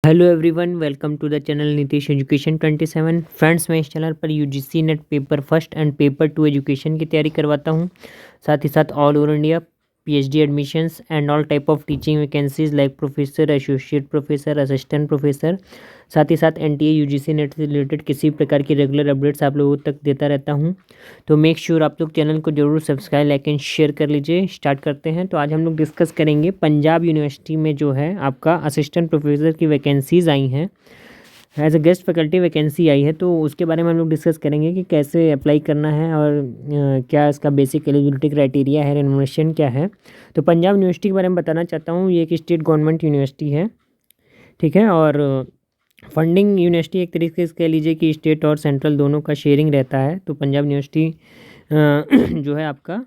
Hello everyone, welcome to the channel Nitish education 27। Friends, मैं इस channel पर UGC NET paper first and paper 2 education की तैयारी करवाता हूं। साथ ही साथ all over India PhD admissions and all type of teaching vacancies like professor, associate professor, assistant professor. साथ ही साथ एनटीए यूजीसी नेट से रिलेटेड किसी प्रकार की रेगुलर अपडेट्स आप लोगों तक देता रहता हूं। तो मेक श्योर आप लोग चैनल को जरूर सब्सक्राइब, लाइक एंड शेयर कर लीजिए। स्टार्ट करते हैं। तो आज हम लोग डिस्कस करेंगे पंजाब यूनिवर्सिटी में जो है आपका असिस्टेंट प्रोफेसर की वैकेंसीज़ आई हैं, as a guest faculty vacancy आई है। तो उसके बारे में हम लोग डिस्कस करेंगे कि कैसे अप्लाई करना है और क्या इसका बेसिक एलिजिबिलिटी क्राइटेरिया है, रेनोवेशन क्या है। तो पंजाब यूनिवर्सिटी के बारे में बताना चाहता हूँ। ये एक स्टेट गवर्नमेंट यूनिवर्सिटी है, ठीक है। और फंडिंग यूनिवर्सिटी एक तरीके से कह लीजिए कि स्टेट और सेंट्रल दोनों का शेयरिंग रहता है। तो पंजाब यूनिवर्सिटी जो है आपका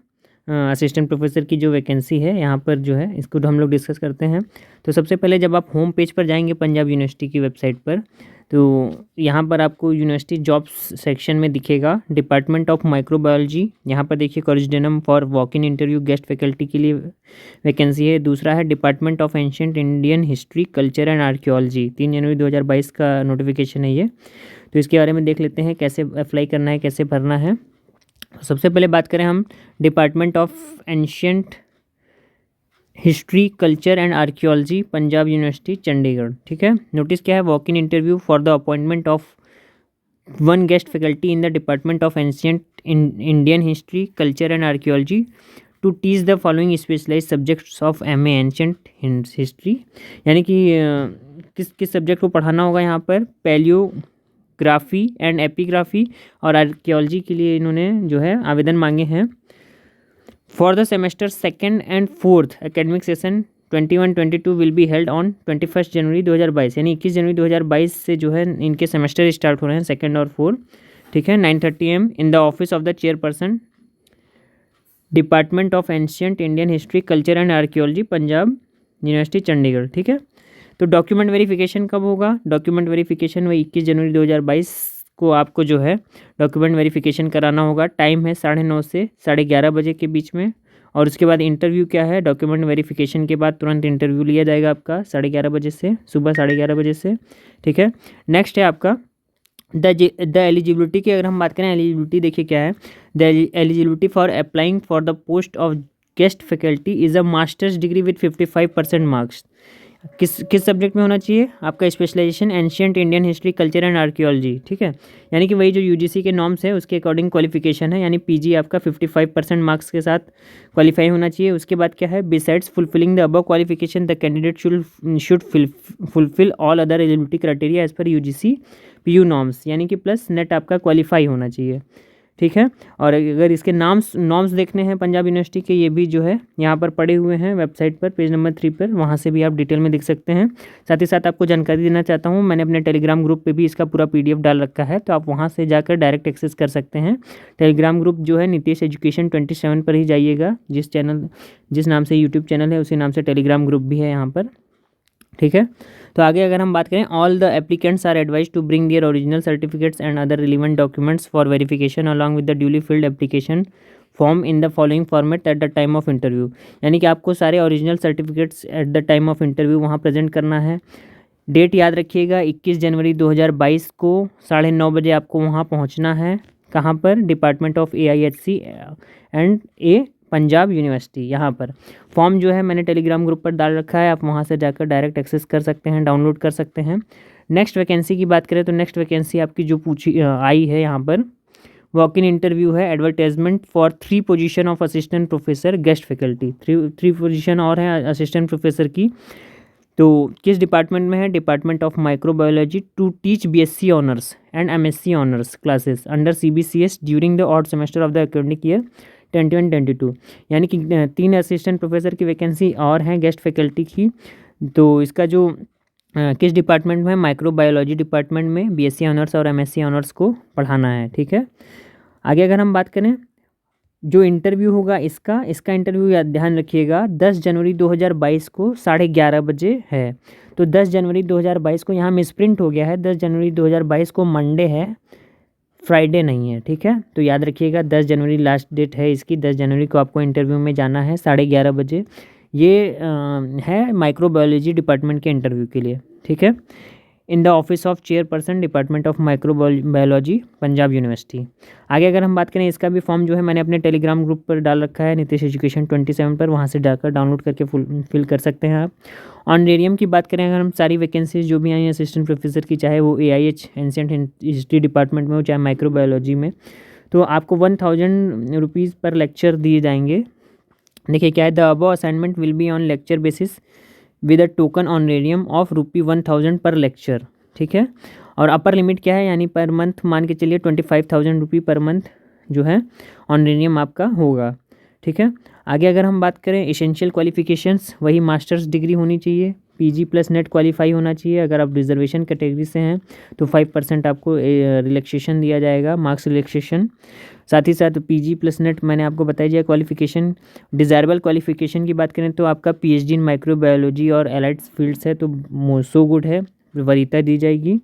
असिस्टेंट प्रोफेसर की जो वैकेंसी है यहाँ पर जो है, इसको हम लोग डिस्कस करते हैं। तो सबसे पहले जब आप होम पेज पर जाएंगे पंजाब यूनिवर्सिटी की वेबसाइट पर, तो यहाँ पर आपको यूनिवर्सिटी जॉब्स सेक्शन में दिखेगा डिपार्टमेंट ऑफ माइक्रोबायोलॉजी। यहाँ पर देखिए corrigendum for walk in interview guest faculty के लिए वैकेंसी है। दूसरा है department of ancient Indian history, culture and archaeology. 3 जनवरी 2022 का नोटिफिकेशन है ये। तो इसके बारे में देख लेते हैं कैसे अप्लाई करना है, कैसे भरना है। सबसे पहले बात करें हम department of ancient history, culture and archaeology, Punjab university Chandigarh, ठीक है। नोटिस क्या है? Walk in interview for the appointment of 1 guest faculty in the department of ancient Indian history, culture and archaeology to teach the following specialise subjects of MA ancient history. यानी कि किस subject को पढ़ाना होगा यहाँ पर? पैलियोग्राफी एंड एपिग्राफी और archaeology के लिए इन्होंने जो है आवेदन मांगे हैं। For the semester 2nd and 4th academic session 21-22 will be held on 21 जनवरी 2022। यानी 21 जनवरी 2022 से जो है इनके सेमेस्टर स्टार्ट हो रहे हैं, 2nd और 4th, ठीक है। 9:30 AM in the office of the chairperson, department of ancient Indian history, culture and archaeology, Punjab university Chandigarh, ठीक है। तो डॉक्यूमेंट वेरिफिकेशन कब होगा? डॉक्यूमेंट वेरिफिकेशन वही 21 जनवरी 2022 को आपको जो है डॉक्यूमेंट वेरिफिकेशन कराना होगा। टाइम है 9:30 से 11:30 बजे के बीच में। और उसके बाद इंटरव्यू क्या है? डॉक्यूमेंट वेरिफिकेशन के बाद तुरंत इंटरव्यू लिया जाएगा आपका 11:30 बजे से, सुबह 11:30 बजे से, ठीक है। नेक्स्ट है आपका द एलिजिबिलिटी की। अगर हम बात करें एलिजिबिलिटी, देखिए क्या है। The eligibility for applying for the post of guest faculty is a master's degree with 55% marks. किस सब्जेक्ट में होना चाहिए आपका? Specialisation ancient Indian history, culture and archaeology, ठीक है। यानी कि वही जो यूजीसी के नॉर्म्स है उसके अकॉर्डिंग क्वालिफिकेशन है। यानी पीजी आपका 55% मार्क्स के साथ क्वालिफाई होना चाहिए। उसके बाद क्या है? Besides fulfilling the above qualification the candidate should fulfil all other eligibility criteria as per UGC PU norms. यानी कि प्लस नेट आपका क्वालिफाई होना चाहिए, ठीक है। और अगर इसके नॉर्म्स देखने हैं पंजाब यूनिवर्सिटी के, ये भी जो है यहाँ पर पड़े हुए हैं वेबसाइट पर, पेज नंबर 3 पर, वहाँ से भी आप डिटेल में देख सकते हैं। साथ ही साथ आपको जानकारी देना चाहता हूँ, मैंने अपने टेलीग्राम ग्रुप पे भी इसका पूरा PDF डाल रखा है, तो आप वहाँ से जाकर डायरेक्ट एक्सेस कर सकते हैं। टेलीग्राम ग्रुप जो है नीतीश एजुकेशन 27 पर ही जाइएगा। जिस नाम से यूट्यूब चैनल है उसी नाम से टेलीग्राम ग्रुप भी है यहाँ पर, ठीक है। तो आगे अगर हम बात करें, all the applicants are advise to bring their original certificates and other relevant documents for verification along with the duly filled application form in the following format at the time of interview. यानी कि आपको सारे original certificates at the time of interview वहाँ present करना है। Date याद रखिएगा 21 जनवरी 2022 को 9:30 बजे आपको वहाँ पहुँचना है। कहाँ पर? Department of AIHC and Punjab university. यहाँ पर फॉर्म जो है मैंने टेलीग्राम ग्रुप पर डाल रखा है, आप वहाँ से जाकर डायरेक्ट एक्सेस कर सकते हैं, डाउनलोड कर सकते हैं। नेक्स्ट वैकेंसी की बात करें तो नेक्स्ट वैकेंसी आपकी जो आई है यहाँ पर वॉक इन इंटरव्यू है। Advertisement for 3 position of assistant professor guest faculty. 3 position और हैं असिस्टेंट प्रोफेसर की। तो किस डिपार्टमेंट में है? Department of microbiology to teach BSc honours and MSc honours classes under CBCS during the odd semester of the academic year 21-22। यानी कि 3 assistant professor की वैकेंसी और हैं गेस्ट फैकल्टी की। तो इसका जो किस डिपार्टमेंट में? माइक्रोबायोलॉजी डिपार्टमेंट में BSc ऑनर्स और MSc ऑनर्स को पढ़ाना है, ठीक है। आगे अगर हम बात करें, जो इंटरव्यू होगा इसका इंटरव्यू ध्यान रखिएगा 10 जनवरी 2022 को 11:30 बजे है। तो 10 जनवरी 2022 को यहाँ मिसप्रिंट हो गया है। 10 जनवरी 2022 को मंडे है, फ्राइडे नहीं है, ठीक है। तो याद रखिएगा 10 जनवरी लास्ट डेट है इसकी। 10 जनवरी को आपको इंटरव्यू में जाना है 11:30 बजे। ये है माइक्रोबायोलॉजी डिपार्टमेंट के इंटरव्यू के लिए, ठीक है, in the office of chairperson department of microbiology Punjab university. आगे अगर हम बात करें, इसका भी फॉर्म जो है मैंने अपने टेलीग्राम ग्रुप पर डाल रखा है, नितेश एजुकेशन 27 पर, वहाँ से जाकर डाउनलोड करके फिल कर सकते हैं आप। ऑनरेरियम की बात करें अगर हम, सारी वैकेंसीज जो भी आई हैं असिस्टेंट प्रोफेसर की, चाहे वो AIH एंशिएंट हिस्ट्री डिपार्टमेंट में हो, चाहे माइक्रोबायोलॉजी में, तो आपको 1000 रुपीज़ पर लेक्चर दिए जाएंगे। देखिए क्या है, the above assignment will be on lecture basis with a token honorarium of ₹1000 पर लेक्चर, ठीक है। और अपर लिमिट क्या है, यानी पर मंथ मान के चलिए 25,000 रुपये पर मंथ जो है ऑनरेरियम आपका होगा, ठीक है। आगे अगर हम बात करें, एसेंशियल क्वालिफिकेशंस वही मास्टर्स डिग्री होनी चाहिए, PG प्लस नेट क्वालिफाई होना चाहिए। अगर आप रिजर्वेशन कैटेगरी से हैं तो 5% आपको रिलैक्सेशन दिया जाएगा, मार्क्स रिलैक्सेशन। साथ ही साथ PG प्लस नेट मैंने आपको बताई जाए क्वालिफिकेशन। डिज़ायरेबल क्वालिफिकेशन की बात करें तो आपका PhD इन माइक्रोबायोलॉजी और एलाइड फील्ड्स है तो सो गुड है, वरीयता दी जाएगी।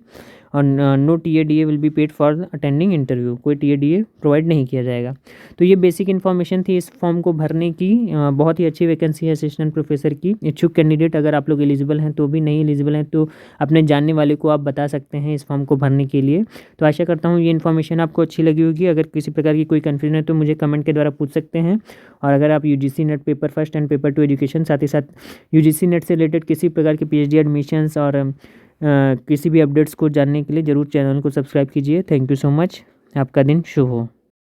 और no TADA will be paid for attending interview, कोई TADA प्रोवाइड नहीं किया जाएगा। तो ये बेसिक इन्फॉर्मेशन थी इस फॉर्म को भरने की। बहुत ही अच्छी वैकेंसी है असिस्टेंट प्रोफेसर की। इच्छुक कैंडिडेट अगर आप लोग एलिजिबल हैं तो भी, नहीं एलिजिबल हैं तो अपने जानने वाले को आप बता सकते हैं इस फॉर्म को भरने के लिए। तो आशा करता हूँ ये इन्फॉर्मेशन आपको अच्छी लगी होगी। अगर किसी प्रकार की कोई कन्फ्यूजन है तो मुझे कमेंट के द्वारा पूछ सकते हैं। और अगर आप UGC net paper first and paper 2 education, साथ ही साथ UGC नेट से रिलेटेड किसी प्रकार के PhD एडमिशन्स और किसी भी अपडेट्स को जानने के लिए ज़रूर चैनल को सब्सक्राइब कीजिए। थैंक यू सो मच, आपका दिन शुभ हो।